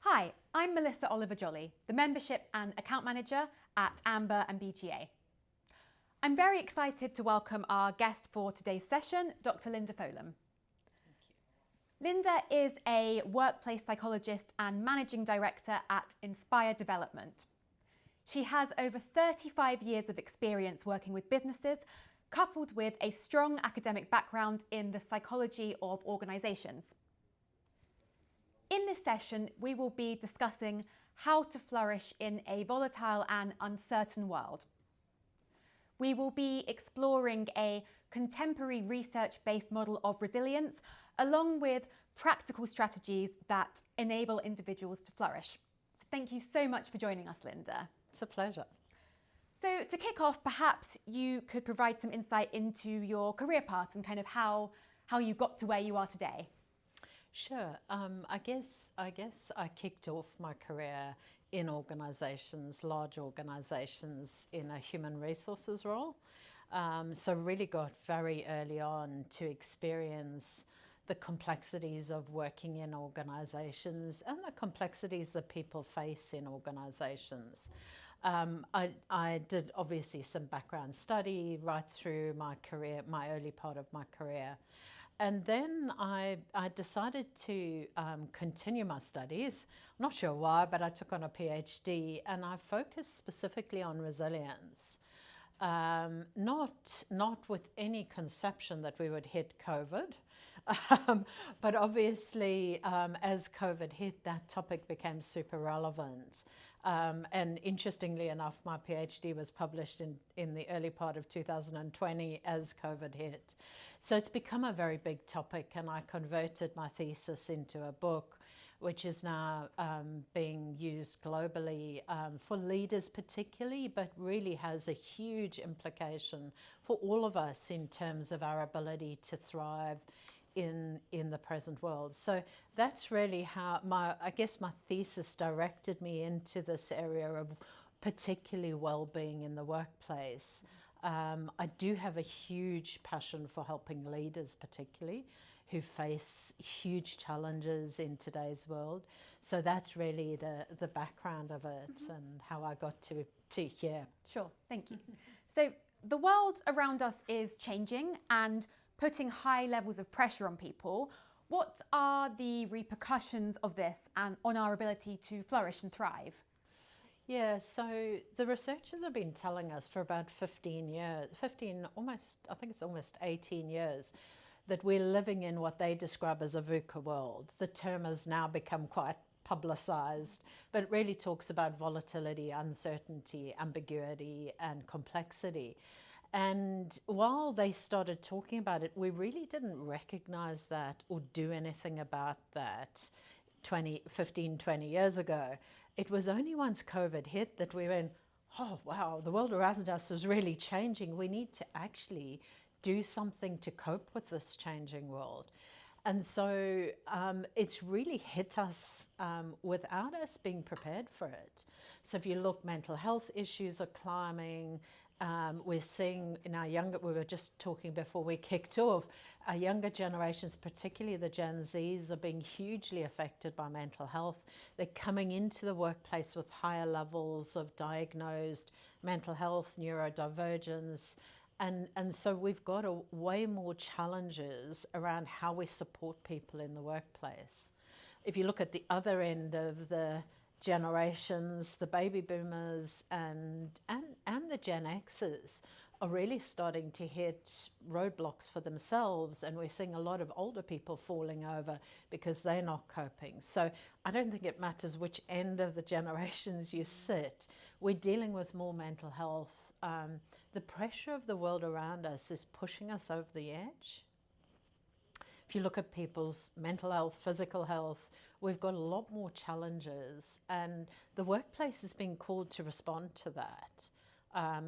Hi, I'm Melissa Oliver-Jolly, the Membership and Account Manager at Amber and BGA. I'm very excited to welcome our guest for today's session, Dr. Lynda Folan. Lynda is a workplace psychologist and managing director at Inspire Development. She has over 35 years of experience working with businesses, coupled with a strong academic background in the psychology of organisations. In this session, we will be discussing how to flourish in a volatile and uncertain world. We will be exploring a contemporary research-based model of resilience, along with practical strategies that enable individuals to flourish. So thank you so much for joining us, Lynda. It's a pleasure. So to kick off, perhaps you could provide some insight into your career path and kind of how you got to where you are today. Sure. I guess I kicked off my career in organisations, large organisations, in a human resources role. So really got very early on to experience the complexities of working in organisations and the complexities that people face in organisations. I did obviously some background study right through my career, my early part of my career. And then I decided to continue my studies. I'm not sure why, but I took on a PhD and I focused specifically on resilience. Not with any conception that we would hit COVID, but obviously as COVID hit, that topic became super relevant. And interestingly enough, my PhD was published in the early part of 2020 as COVID hit. So it's become a very big topic, and I converted my thesis into a book, which is now being used globally for leaders particularly, but really has a huge implication for all of us in terms of our ability to thrive in the present world. So that's really how my thesis directed me into this area of particularly well-being in the workplace. I do have a huge passion for helping leaders particularly who face huge challenges in today's world. So that's really the background of it and how I got to here. Sure, thank you. So the world around us is changing and putting high levels of pressure on people. What are the repercussions of this and on our ability to flourish and thrive? Yeah, so the researchers have been telling us for about almost 18 years, that we're living in what they describe as a VUCA world. The term has now become quite publicized, but it really talks about volatility, uncertainty, ambiguity, and complexity. And while they started talking about it, we really didn't recognize that or do anything about that 15, 20 years ago. It was only once COVID hit that we went, oh, wow, the world around us is really changing. We need to actually do something to cope with this changing world. And so it's really hit us without us being prepared for it. So if you look, mental health issues are climbing. We're seeing in our younger, we were just talking before we kicked off, our younger generations, particularly the Gen Zs, are being hugely affected by mental health. They're coming into the workplace with higher levels of diagnosed mental health, neurodivergence, and so we've got way more challenges around how we support people in the workplace. If you look at the other end of the generations, the baby boomers and the Gen Xers are really starting to hit roadblocks for themselves, and we're seeing a lot of older people falling over because they're not coping. So I don't think it matters which end of the generations you sit. We're dealing with more mental health. The pressure of the world around us is pushing us over the edge. If you look at people's mental health, physical health, we've got a lot more challenges, and the workplace is being called to respond to that.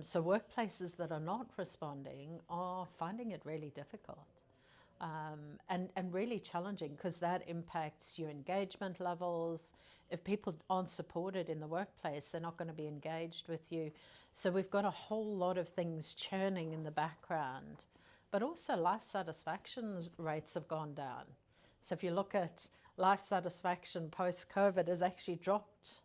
So workplaces that are not responding are finding it really difficult and really challenging, because that impacts your engagement levels. If people aren't supported in the workplace, they're not going to be engaged with you. So we've got a whole lot of things churning in the background. But also life satisfaction rates have gone down. So if you look at life satisfaction post-COVID has actually dropped.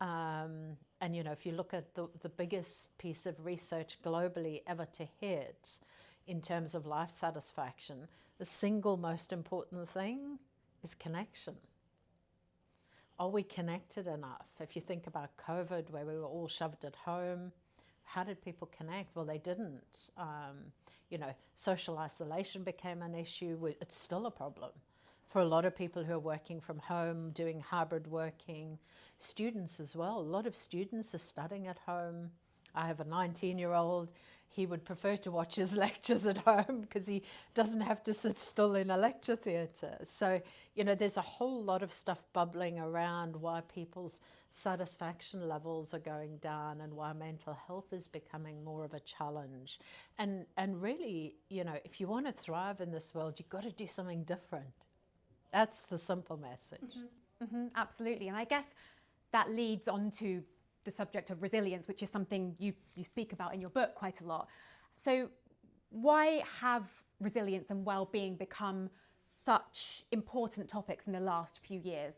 And, you know, if you look at the biggest piece of research globally ever to hit in terms of life satisfaction, the single most important thing is connection. Are we connected enough? If you think about COVID, where we were all shoved at home, how did people connect? Well, they didn't. You know, social isolation became an issue. It's still a problem for a lot of people who are working from home, doing hybrid working, students as well. A lot of students are studying at home. I have a 19-year-old. He would prefer to watch his lectures at home because he doesn't have to sit still in a lecture theatre. So, you know, there's a whole lot of stuff bubbling around why people's satisfaction levels are going down and why mental health is becoming more of a challenge. And really, you know, if you want to thrive in this world, you've got to do something different. That's the simple message. Absolutely. And I guess that leads on to the subject of resilience, which is something you speak about in your book quite a lot. So why have resilience and well-being become such important topics in the last few years?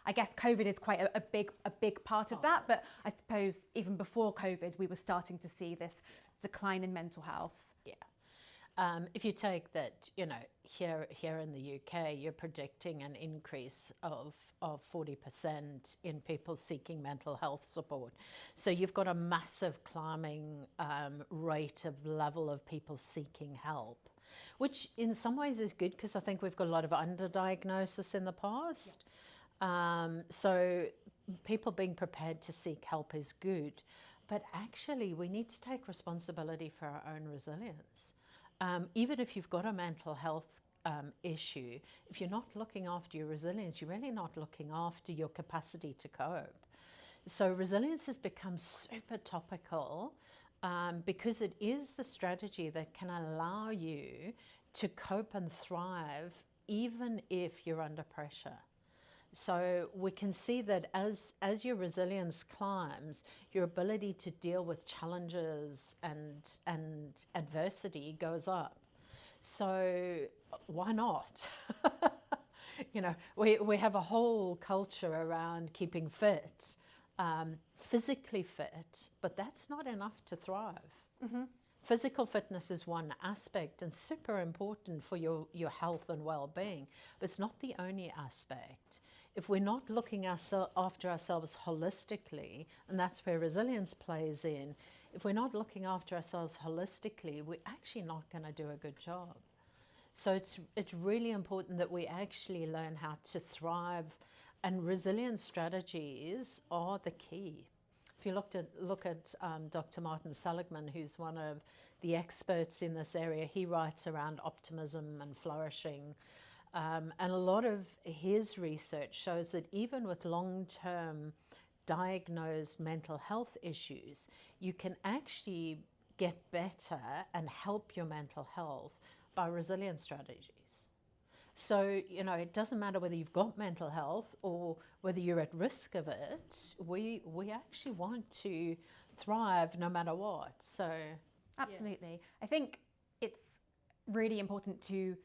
I guess COVID is quite a big part of that, but I suppose even before COVID, we were starting to see this decline in mental health. Yeah. If you take that, you know, here in the UK, you're predicting an increase of 40% in people seeking mental health support. So you've got a massive climbing rate of level of people seeking help, which in some ways is good because I think we've got a lot of underdiagnosis in the past. So people being prepared to seek help is good. But actually, we need to take responsibility for our own resilience. Even if you've got a mental health issue, if you're not looking after your resilience, you're really not looking after your capacity to cope. So resilience has become super topical because it is the strategy that can allow you to cope and thrive even if you're under pressure. So we can see that as your resilience climbs, your ability to deal with challenges and adversity goes up. So why not? You know, we have a whole culture around keeping fit, physically fit, but that's not enough to thrive. Physical fitness is one aspect and super important for your health and well-being, but it's not the only aspect. If we're not looking after ourselves holistically, and that's where resilience plays in, if we're not looking after ourselves holistically, we're actually not going to do a good job. So it's really important that we actually learn how to thrive, and resilience strategies are the key. If you look at Dr. Martin Seligman, who's one of the experts in this area, he writes around optimism and flourishing. And a lot of his research shows that even with long-term diagnosed mental health issues, you can actually get better and help your mental health by resilience strategies. So, you know, it doesn't matter whether you've got mental health or whether you're at risk of it. We actually want to thrive no matter what. So, absolutely. Yeah. I think it's really important to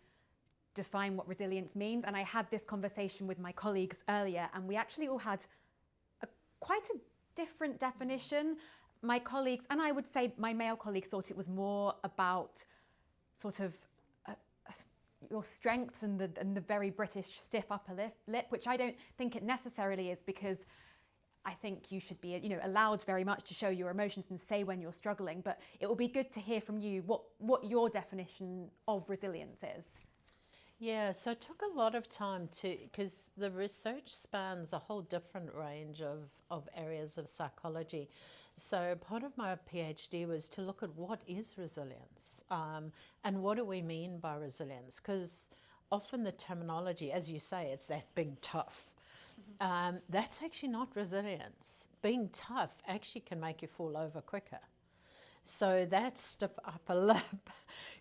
define what resilience means. And I had this conversation with my colleagues earlier, and we actually all had quite a different definition. My colleagues, and I would say my male colleagues, thought it was more about sort of your strengths and the very British stiff upper lip, which I don't think it necessarily is, because I think you should be, you know, allowed very much to show your emotions and say when you're struggling. But it will be good to hear from you what your definition of resilience is. Yeah, so it took a lot of time because the research spans a whole different range of areas of psychology. So part of my PhD was to look at what is resilience and what do we mean by resilience, because often the terminology, as you say, it's that big tough. That's actually not resilience. Being tough actually can make you fall over quicker. So that stiff upper lip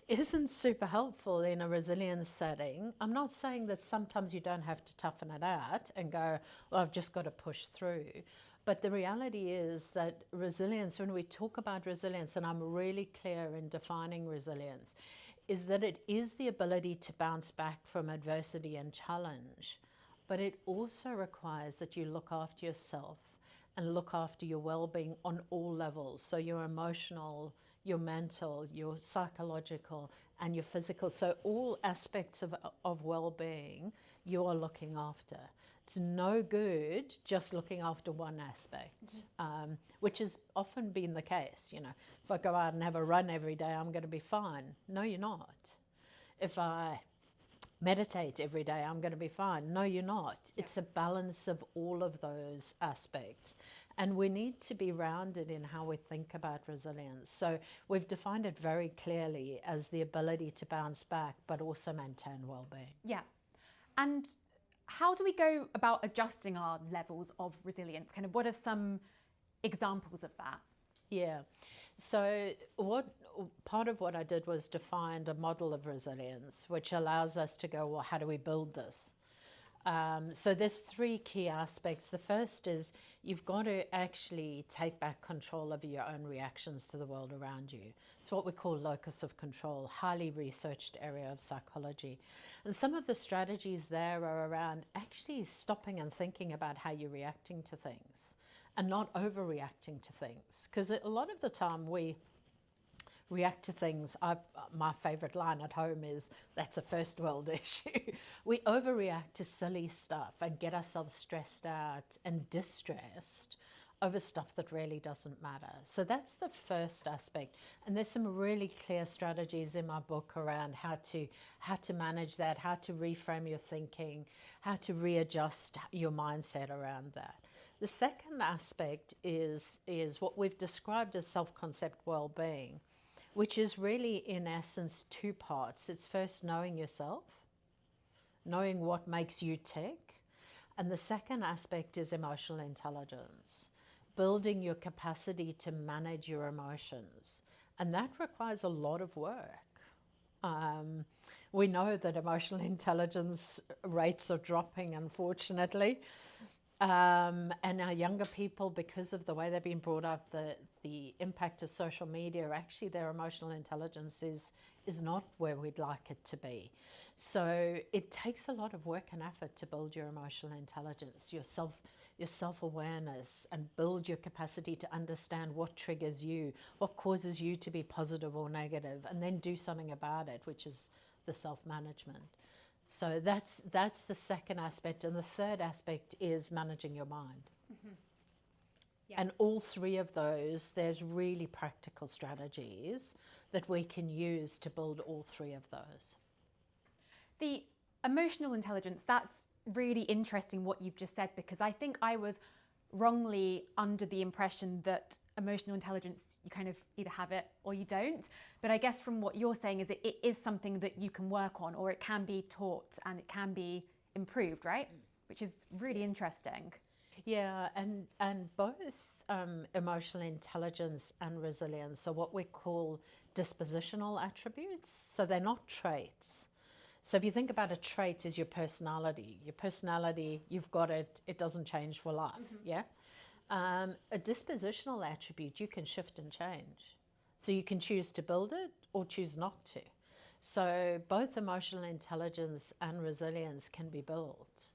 isn't super helpful in a resilience setting. I'm not saying that sometimes you don't have to toughen it out and go, well, I've just got to push through. But the reality is that resilience, when we talk about resilience, and I'm really clear in defining resilience, is that it is the ability to bounce back from adversity and challenge, but it also requires that you look after yourself and look after your well-being on all levels. So your emotional, your mental, your psychological, and your physical. So all aspects of well-being you are looking after. It's no good just looking after one aspect, which has often been the case. You know, if I go out and have a run every day, I'm going to be fine. No, you're not. If I meditate every day, I'm going to be fine. No, you're not. Yeah. It's a balance of all of those aspects. And we need to be rounded in how we think about resilience. So we've defined it very clearly as the ability to bounce back, but also maintain well-being. Yeah. And how do we go about adjusting our levels of resilience? Kind of what are some examples of that? Yeah. So part of what I did was define a model of resilience, which allows us to go, well, how do we build this? So there's three key aspects. The first is you've got to actually take back control over your own reactions to the world around you. It's what we call locus of control, highly researched area of psychology. And some of the strategies there are around actually stopping and thinking about how you're reacting to things and not overreacting to things. Because a lot of the time we react to things. My favourite line at home is, that's a first world issue. We overreact to silly stuff and get ourselves stressed out and distressed over stuff that really doesn't matter. So that's the first aspect. And there's some really clear strategies in my book around how to manage that, how to reframe your thinking, how to readjust your mindset around that. The second aspect is what we've described as self-concept well-being, which is really, in essence, two parts. It's first knowing yourself, knowing what makes you tick. And the second aspect is emotional intelligence, building your capacity to manage your emotions. And that requires a lot of work. We know that emotional intelligence rates are dropping, unfortunately. And our younger people, because of the way they've been brought up, the impact of social media, actually their emotional intelligence is not where we'd like it to be. So it takes a lot of work and effort to build your emotional intelligence, your self-awareness, and build your capacity to understand what triggers you, what causes you to be positive or negative, and then do something about it, which is the self-management. So that's the second aspect. And the third aspect is managing your mind. Mm-hmm. Yeah. And all three of those, there's really practical strategies that we can use to build all three of those. The emotional intelligence, that's really interesting what you've just said, because I think I was wrongly under the impression that emotional intelligence, you kind of either have it or you don't. But I guess from what you're saying is it is something that you can work on, or it can be taught and it can be improved, right? Which is really interesting. Yeah, and both emotional intelligence and resilience are what we call dispositional attributes. So they're not traits. So if you think about a trait as your personality, you've got it, it doesn't change for life, mm-hmm. Yeah? A dispositional attribute, you can shift and change. So you can choose to build it or choose not to. So both emotional intelligence and resilience can be built.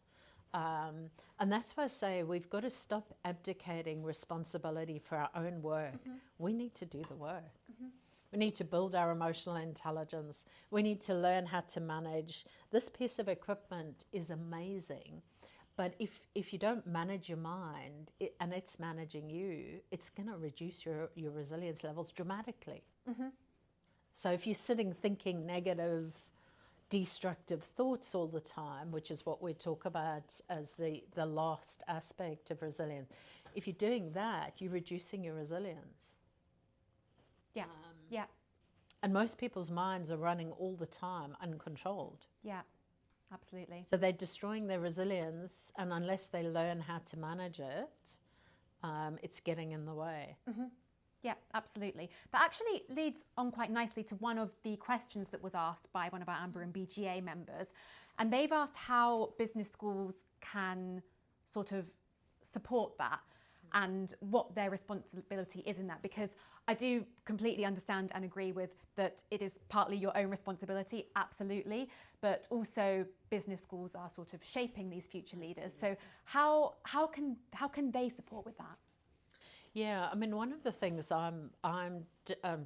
And that's why I say we've got to stop abdicating responsibility for our own work. Mm-hmm. We need to do the work. Mm-hmm. We need to build our emotional intelligence. We need to learn how to manage. This piece of equipment is amazing, but if you don't manage your mind and it's managing you, it's going to reduce your resilience levels dramatically. Mm-hmm. So if you're sitting thinking negative, destructive thoughts all the time, which is what we talk about as the last aspect of resilience, if you're doing that, you're reducing your resilience. Yeah. Yeah. And most people's minds are running all the time uncontrolled. Yeah, absolutely. So they're destroying their resilience, and unless they learn how to manage it, it's getting in the way. Mm-hmm. Yeah, absolutely. That actually leads on quite nicely to one of the questions that was asked by one of our Amber and BGA members. And they've asked how business schools can sort of support that. and what their responsibility is in that, because I do completely understand and agree with that it is partly your own responsibility, absolutely, but also business schools are sort of shaping these future leaders. So how can they support with that? Yeah, I mean, one of the things I'm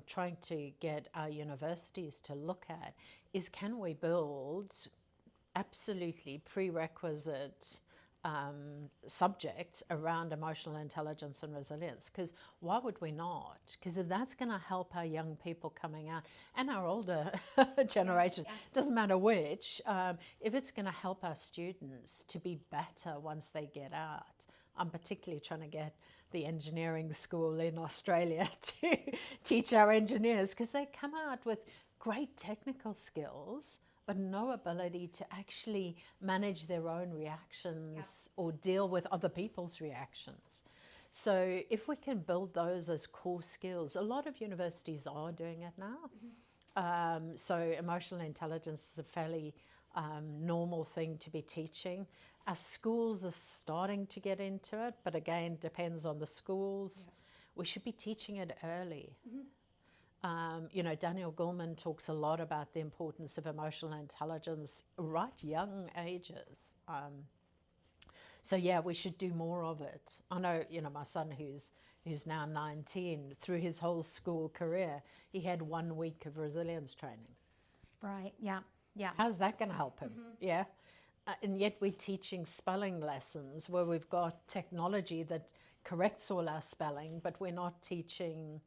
trying to get our universities to look at is, can we build absolutely prerequisite subjects around emotional intelligence and resilience? Because why would we not? Because if that's going to help our young people coming out and our older generation, doesn't matter which, if it's going to help our students to be better once they get out. I'm particularly trying to get the engineering school in Australia to teach our engineers, because they come out with great technical skills but no ability to actually manage their own reactions or deal with other people's reactions. So if we can build those as core skills, a lot of universities are doing it now. So emotional intelligence is a fairly normal thing to be teaching. Our schools are starting to get into it, but again, depends on the schools. We should be teaching it early. You know, Daniel Goleman talks a lot about the importance of emotional intelligence right young ages. So yeah, we should do more of it. I know, you know, my son who's now 19, through his whole school career, he had 1 week of resilience training. Right, yeah. How's that going to help him? Yeah. And yet we're teaching spelling lessons where we've got technology that corrects all our spelling, but we're not teaching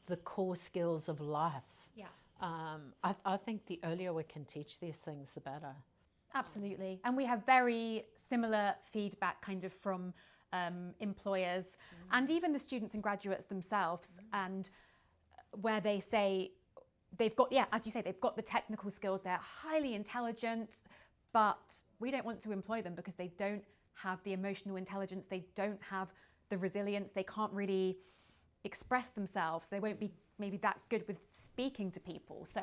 the core skills of life. Yeah. I think the earlier we can teach these things, the better. Absolutely. And we have very similar feedback kind of from employers and even the students and graduates themselves, and where they say they've got, as you say, they've got the technical skills, they're highly intelligent, but we don't want to employ them because they don't have the emotional intelligence, they don't have the resilience, they can't really express themselves, they won't be maybe that good with speaking to people. So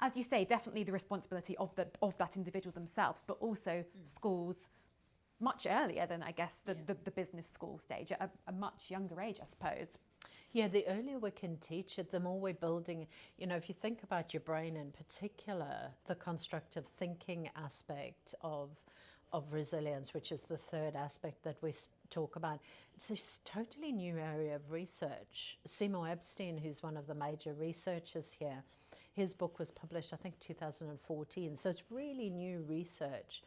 as you say, definitely the responsibility of that individual themselves, but also schools much earlier than I guess the business school stage, at a much younger age, I suppose. Yeah, the earlier we can teach it, the more we're building. You know, if you think about your brain in particular, the constructive thinking aspect of resilience, which is the third aspect that we talk about, it's a totally new area of research. Seymour Epstein, who's one of the major researchers here, his book was published, I think, 2014. So it's really new research.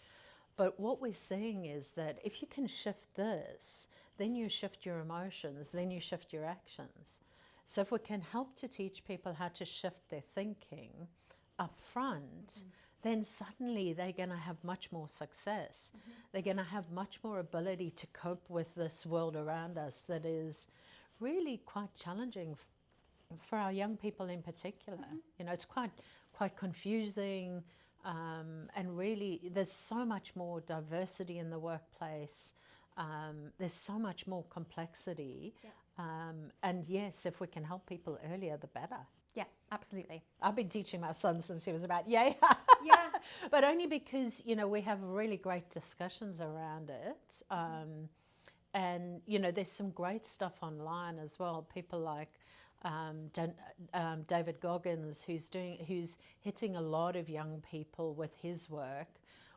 But what we're seeing is that if you can shift this, then you shift your emotions, then you shift your actions. So if we can help to teach people how to shift their thinking up front, then suddenly they're going to have much more success. They're going to have much more ability to cope with this world around us that is really quite challenging for our young people in particular. You know, it's quite confusing, and really there's so much more diversity in the workplace. There's so much more complexity. And yes, if we can help people earlier, the better. Yeah, absolutely. I've been teaching my son since he was about, yeah. But only because, you know, we have really great discussions around it. And, you know, there's some great stuff online as well. People like David Goggins, who's hitting a lot of young people with his work.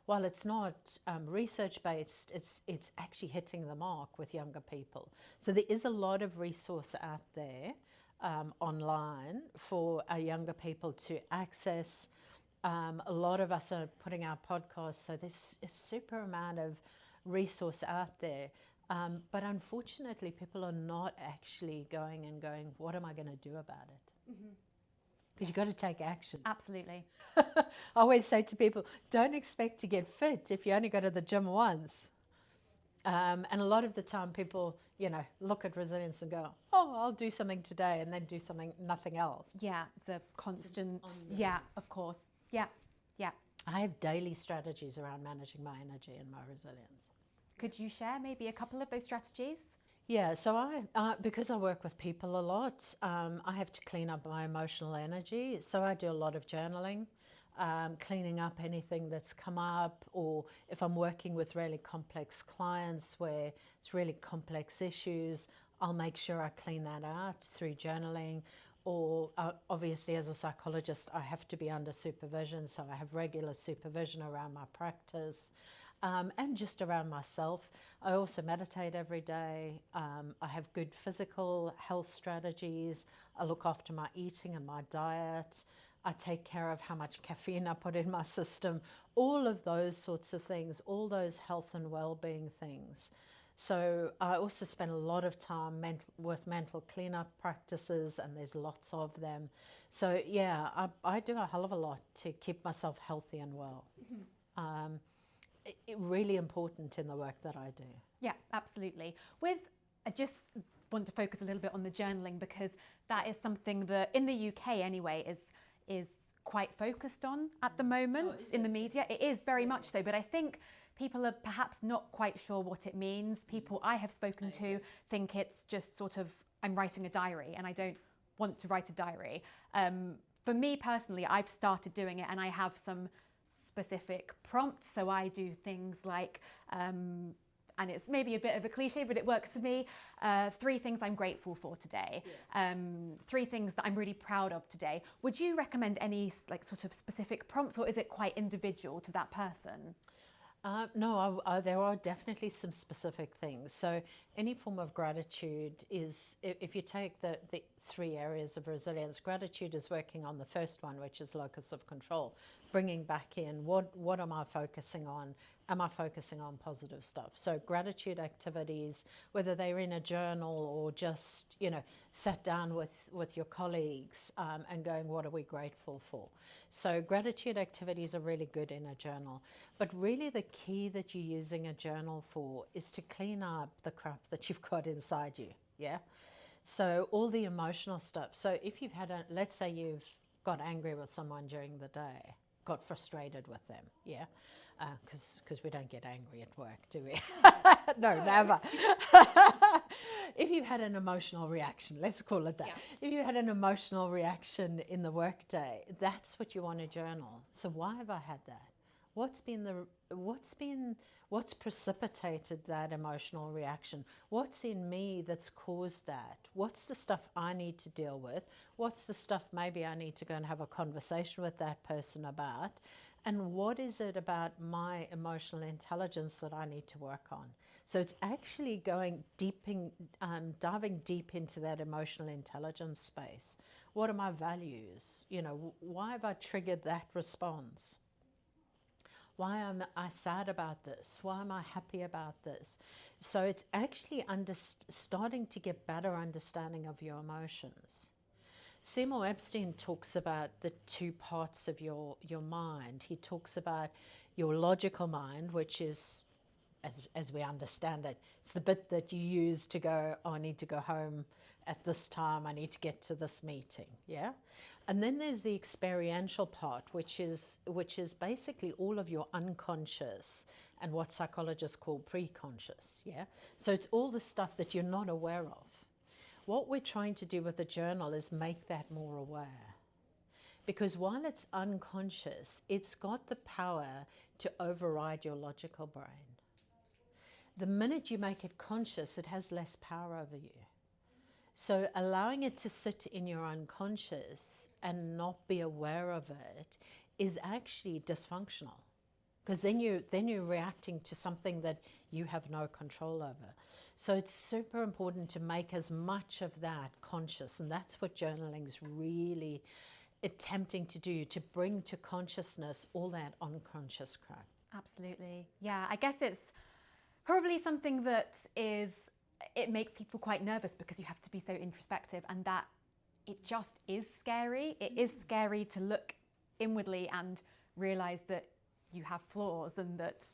While it's not research-based, it's actually hitting the mark with younger people. So there is a lot of resource out there online for our younger people to access. A lot of us are putting out podcasts, so there's a super amount of resource out there. But unfortunately, people are not actually going, what am I going to do about it? Because you've got to take action. Absolutely. I always say to people, don't expect to get fit if you only go to the gym once. And a lot of the time people, you know, look at resilience and go, oh, I'll do something today, and then do nothing else. Yeah, it's a constant, of course. Yeah. I have daily strategies around managing my energy and my resilience. Could you share maybe a couple of those strategies? Yeah, so because I work with people a lot, I have to clean up my emotional energy. So I do a lot of journaling. cleaning up anything that's come up, or if I'm working with really complex clients where it's really complex issues, I'll make sure I clean that out through journaling. Or obviously as a psychologist, I have to be under supervision, so I have regular supervision around my practice and just around myself. I also meditate every day. I have good physical health strategies. I look after my eating and my diet. I take care of how much caffeine I put in my system, all of those sorts of things, all those health and well-being things. So I also spend a lot of time with mental cleanup practices, and there's lots of them. So yeah, I do a hell of a lot to keep myself healthy and well. Really important in the work that I do. Yeah, absolutely. I just want to focus a little bit on the journaling, because that is something that in the UK anyway is quite focused on at the moment in the media. It is very much so, but I think people are perhaps not quite sure what it means. People I have spoken to think it's just sort of, I'm writing a diary, and I don't want to write a diary. For me personally, I've started doing it, and I have some specific prompts. So I do things like, and it's maybe a bit of a cliche, but it works for me. 3 things I'm grateful for today. 3 things that I'm really proud of today. Would you recommend any like sort of specific prompts, or is it quite individual to that person? No, there are definitely some specific things. So any form of gratitude is, if you take the 3 areas of resilience, gratitude is working on the first one, which is locus of control, bringing back in what am I focusing on? Am I focusing on positive stuff? So gratitude activities, whether they're in a journal or just, sat down with your colleagues and going, what are we grateful for? So gratitude activities are really good in a journal. But really the key that you're using a journal for is to clean up the crap that you've got inside you, yeah? So all the emotional stuff. So if you've let's say you've got angry with someone during the day, got frustrated with them, yeah? Because we don't get angry at work, do we? No, never. If you've had an emotional reaction, let's call it that. Yeah. If you had an emotional reaction in the workday, that's what you want to journal. So why have I had that? What's precipitated that emotional reaction? What's in me that's caused that? What's the stuff I need to deal with? What's the stuff maybe I need to go and have a conversation with that person about? And what is it about my emotional intelligence that I need to work on? So it's actually going diving deep into that emotional intelligence space. What are my values? Why have I triggered that response? Why am I sad about this? Why am I happy about this? So it's actually starting to get better understanding of your emotions. Seymour Epstein talks about the 2 parts of your mind. He talks about your logical mind, which is, as we understand it, it's the bit that you use to go, I need to go home at this time, I need to get to this meeting, yeah? And then there's the experiential part, which is basically all of your unconscious and what psychologists call preconscious, yeah? So it's all the stuff that you're not aware of. What we're trying to do with the journal is make that more aware. Because while it's unconscious, it's got the power to override your logical brain. The minute you make it conscious, it has less power over you. So allowing it to sit in your unconscious and not be aware of it is actually dysfunctional. Because then you're reacting to something that you have no control over. So it's super important to make as much of that conscious, and that's what journaling is really attempting to do, to bring to consciousness all that unconscious crap. Absolutely. Yeah, I guess it's probably something that it makes people quite nervous, because you have to be so introspective, and that it just is scary. It is scary to look inwardly and realize that you have flaws, and that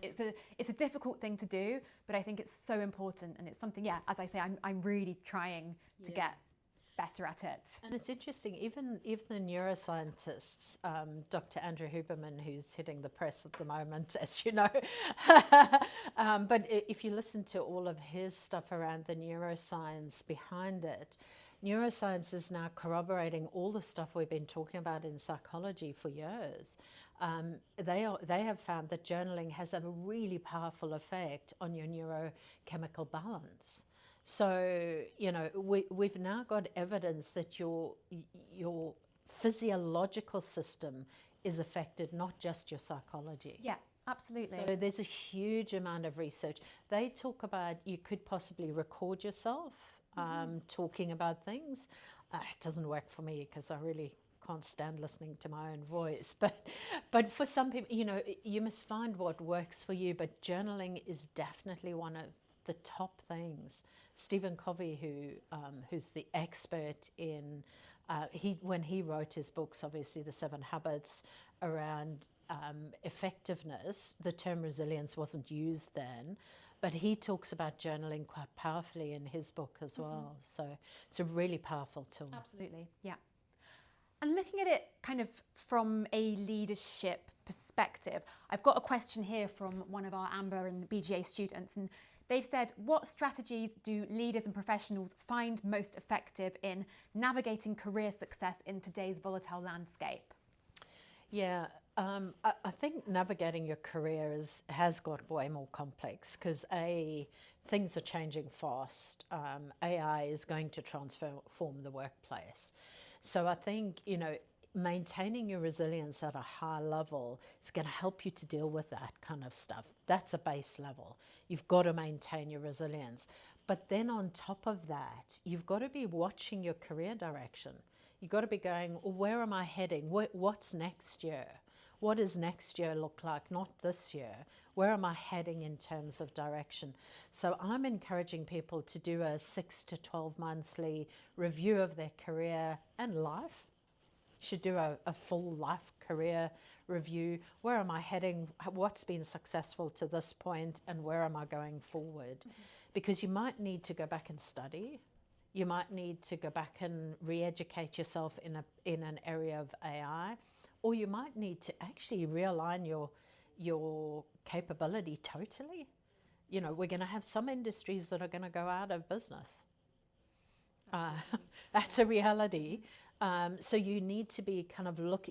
it's a difficult thing to do, but I think it's so important, and it's something, as I say, I'm really trying to get better at it. And it's interesting, even the neuroscientists, Dr. Andrew Huberman, who's hitting the press at the moment, as you know, but if you listen to all of his stuff around the neuroscience behind it, neuroscience is now corroborating all the stuff we've been talking about in psychology for years. They have found that journaling has a really powerful effect on your neurochemical balance. So, you know, we've now got evidence that your physiological system is affected, not just your psychology. Yeah, absolutely. So there's a huge amount of research. They talk about you could possibly record yourself talking about things. It doesn't work for me because I really can't stand listening to my own voice. But for some people, you know, you must find what works for you. But journaling is definitely one of the top things. Stephen Covey, who's the expert in, when he wrote his books, obviously the 7 Habits around effectiveness, the term resilience wasn't used then, but he talks about journaling quite powerfully in his book as well. So it's a really powerful tool. Absolutely, yeah. And looking at it kind of from a leadership perspective, I've got a question here from one of our Amber and BGA students, and they've said, what strategies do leaders and professionals find most effective in navigating career success in today's volatile landscape? Yeah, I think navigating your career has got way more complex because things are changing fast. AI is going to transform the workplace. So I think, you know, maintaining your resilience at a high level is going to help you to deal with that kind of stuff. That's a base level. You've got to maintain your resilience. But then on top of that, you've got to be watching your career direction. You've got to be going, where am I heading? What's next year? What does next year look like? Not this year. Where am I heading in terms of direction? So I'm encouraging people to do a 6 to 12 monthly review of their career and life. You should do a full life career review. Where am I heading? What's been successful to this point? And where am I going forward? Because you might need to go back and study. You might need to go back and re-educate yourself in an area of AI. Or you might need to actually realign your capability totally. You know, we're going to have some industries that are going to go out of business. That's a reality. So you need to be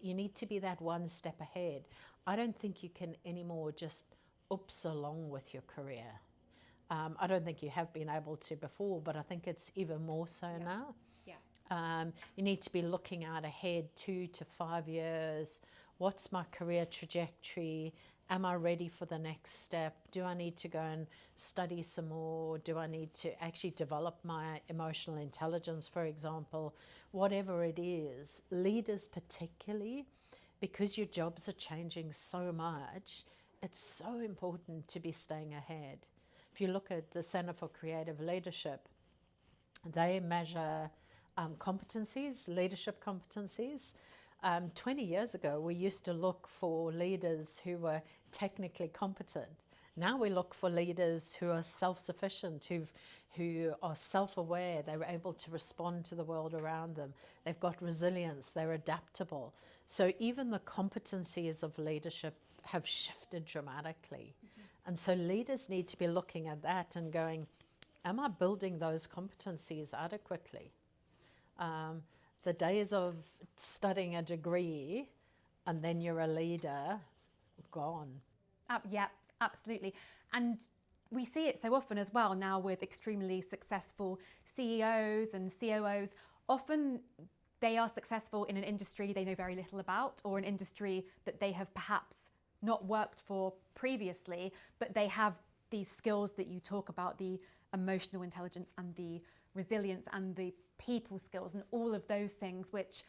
you need to be that one step ahead. I don't think you can anymore just oops along with your career. I don't think you have been able to before, but I think it's even more so now. You need to be looking out ahead 2 to 5 years. What's my career trajectory? Am I ready for the next step? Do I need to go and study some more? Do I need to actually develop my emotional intelligence, for example? Whatever it is, leaders particularly, because your jobs are changing so much, it's so important to be staying ahead. If you look at the Center for Creative Leadership, they measure competencies, leadership competencies. 20 years ago, we used to look for leaders who were technically competent. Now we look for leaders who are self-sufficient, who are self-aware. They were able to respond to the world around them. They've got resilience. They're adaptable. So even the competencies of leadership have shifted dramatically. And so leaders need to be looking at that and going, am I building those competencies adequately? The days of studying a degree and then you're a leader, gone. Yeah, absolutely. And we see it so often as well now with extremely successful CEOs and COOs. Often they are successful in an industry they know very little about, or an industry that they have perhaps not worked for previously, but they have these skills that you talk about, the emotional intelligence and the resilience and the people skills and all of those things, which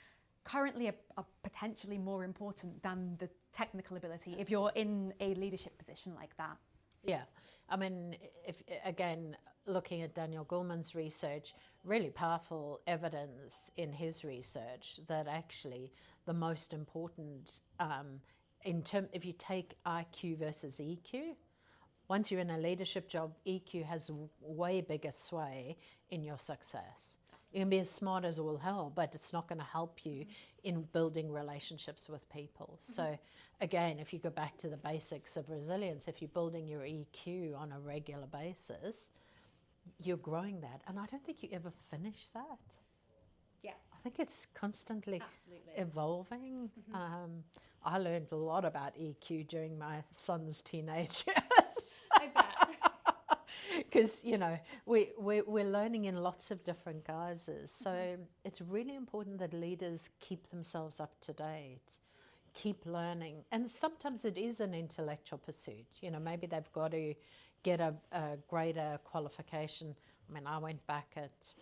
currently are potentially more important than the technical ability if you're in a leadership position like that. Yeah, I mean, if again, looking at Daniel Goleman's research, really powerful evidence in his research that actually the most important, if you take IQ versus EQ, once you're in a leadership job, EQ has way bigger sway in your success. You can be as smart as all hell, but it's not going to help you in building relationships with people. So again, if you go back to the basics of resilience, if you're building your EQ on a regular basis, you're growing that. And I don't think you ever finish that. I think it's constantly Absolutely. evolving. I learned a lot about EQ during my son's teenage years. I bet. Because, you know, we're learning in lots of different guises. So it's really important that leaders keep themselves up to date, keep learning. And sometimes it is an intellectual pursuit. You know, maybe they've got to get a greater qualification. I mean, I went back at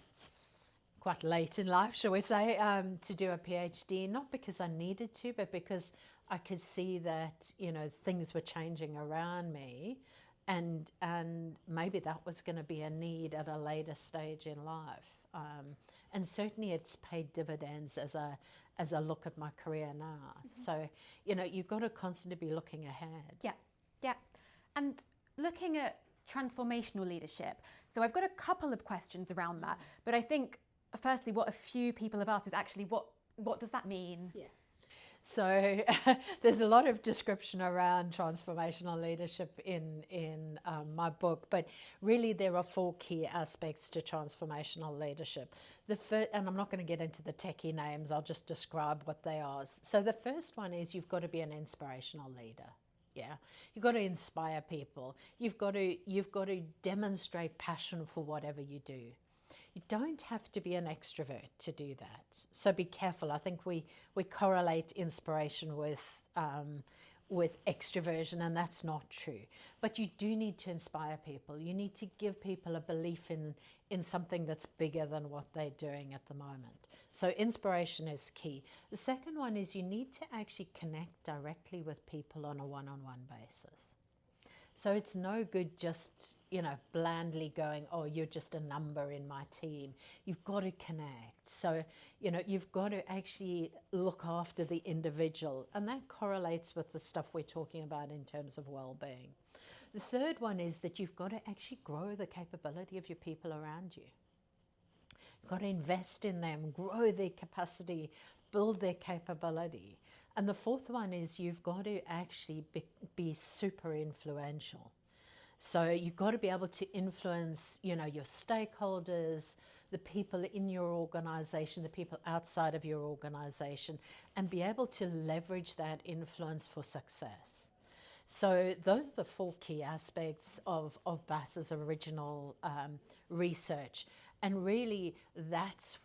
quite late in life, shall we say, to do a PhD, not because I needed to, but because I could see that, you know, things were changing around me, and maybe that was going to be a need at a later stage in life. And certainly it's paid dividends as I look at my career now. So, you know, you've got to constantly be looking ahead. Yeah. And looking at transformational leadership, so I've got a couple of questions around that, but I think firstly what a few people have asked is actually what does that mean? Yeah. So there's a lot of description around transformational leadership in my book, but really there are 4 key aspects to transformational leadership. And I'm not going to get into the techie names, I'll just describe what they are. So the first one is you've got to be an inspirational leader. Yeah, you've got to inspire people. You've got to demonstrate passion for whatever you do. You don't have to be an extrovert to do that. So be careful. I think we correlate inspiration with extroversion, and that's not true. But you do need to inspire people. You need to give people a belief in something that's bigger than what they're doing at the moment. So inspiration is key. The second one is you need to actually connect directly with people on a one-on-one basis. So it's no good just, you know, blandly going, oh, you're just a number in my team. You've got to connect. So, you know, you've got to actually look after the individual. And that correlates with the stuff we're talking about in terms of well-being. The third one is that you've got to actually grow the capability of your people around you. You've got to invest in them, grow their capacity, build their capability. And the fourth one is you've got to actually be super influential. So you've got to be able to influence, you know, your stakeholders, the people in your organization, the people outside of your organization, and be able to leverage that influence for success. So those are the 4 key aspects of Bass's original research. And really, that's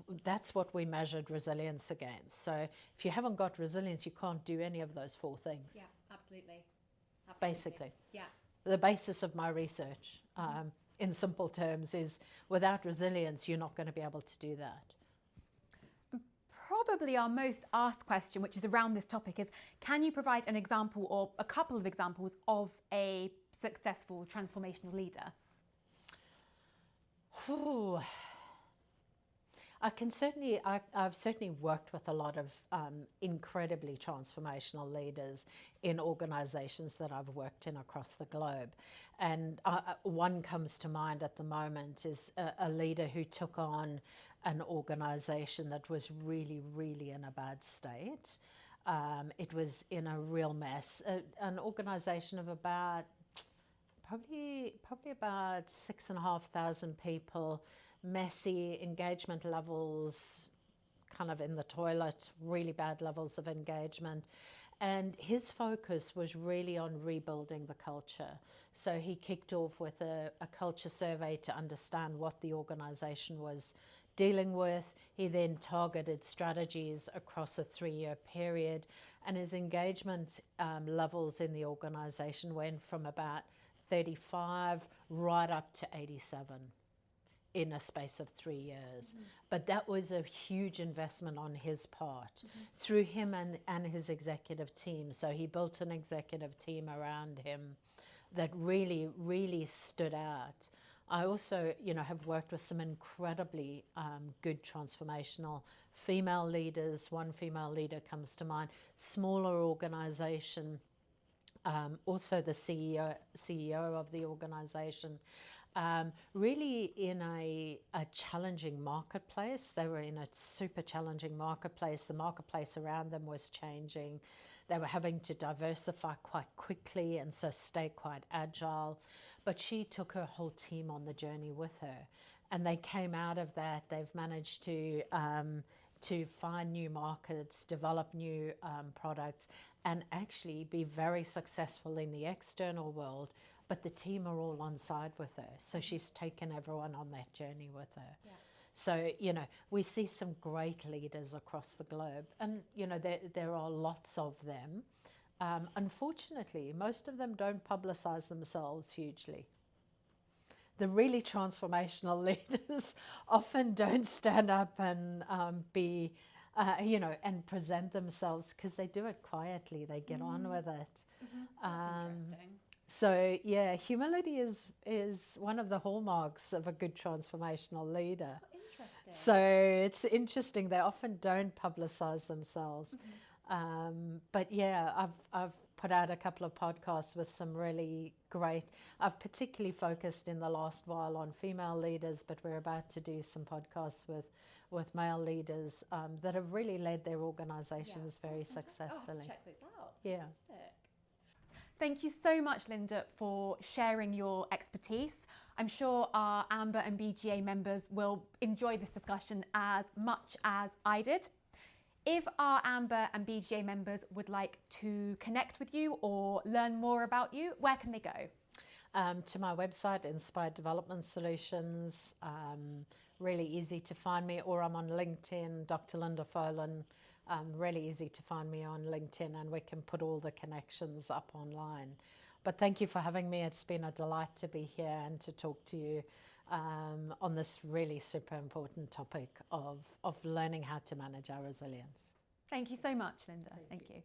what we measured resilience against. So if you haven't got resilience, you can't do any of those 4 things. Yeah, absolutely. Basically. Yeah. The basis of my research, in simple terms, is without resilience, you're not going to be able to do that. Probably our most asked question, which is around this topic, is can you provide an example or a couple of examples of a successful transformational leader? Ooh. I've certainly worked with a lot of incredibly transformational leaders in organizations that I've worked in across the globe. And one comes to mind at the moment is a leader who took on an organization that was really, really in a bad state. It was in a real mess. An organization of about probably about 6,500 people, messy engagement levels, kind of in the toilet, really bad levels of engagement. And his focus was really on rebuilding the culture. So he kicked off with a culture survey to understand what the organization was dealing with. He then targeted strategies across a 3-year period, and his engagement levels in the organization went from about 35 right up to 87 in a space of 3 years. But that was a huge investment on his part through him and his executive team. So he built an executive team around him that really, really stood out. I also, have worked with some incredibly good transformational female leaders. One female leader comes to mind, smaller organization, also the CEO of the organization. Really in a challenging marketplace. They were in a super challenging marketplace. The marketplace around them was changing. They were having to diversify quite quickly and so stay quite agile. But she took her whole team on the journey with her. And they came out of that. They've managed to to find new markets, develop new products, and actually be very successful in the external world. But the team are all on side with her. So she's taken everyone on that journey with her. Yeah. So, you know, we see some great leaders across the globe. And, you know, there are lots of them. Unfortunately, most of them don't publicize themselves hugely. The really transformational leaders often don't stand up and be, you know, and present themselves, because they do it quietly. They get on with it. That's interesting. So yeah, humility is one of the hallmarks of a good transformational leader. Interesting. So it's interesting. They often don't publicize themselves. But yeah, I've put out a couple of podcasts with some really great. I've particularly focused in the last while on female leaders, but we're about to do some podcasts with male leaders that have really led their organizations very successfully. I'll have to check this out. Yeah. Fantastic. Thank you so much, Lynda, for sharing your expertise. I'm sure our Amber and BGA members will enjoy this discussion as much as I did. If our Amber and BGA members would like to connect with you or learn more about you, where can they go? To my website, Inspired Development Solutions. Really easy to find me, or I'm on LinkedIn, Dr. Lynda Folan. Really easy to find me on LinkedIn, and we can put all the connections up online. But thank you for having me. It's been a delight to be here and to talk to you on this really super important topic of learning how to manage our resilience. Thank you so much, Lynda. Thank you.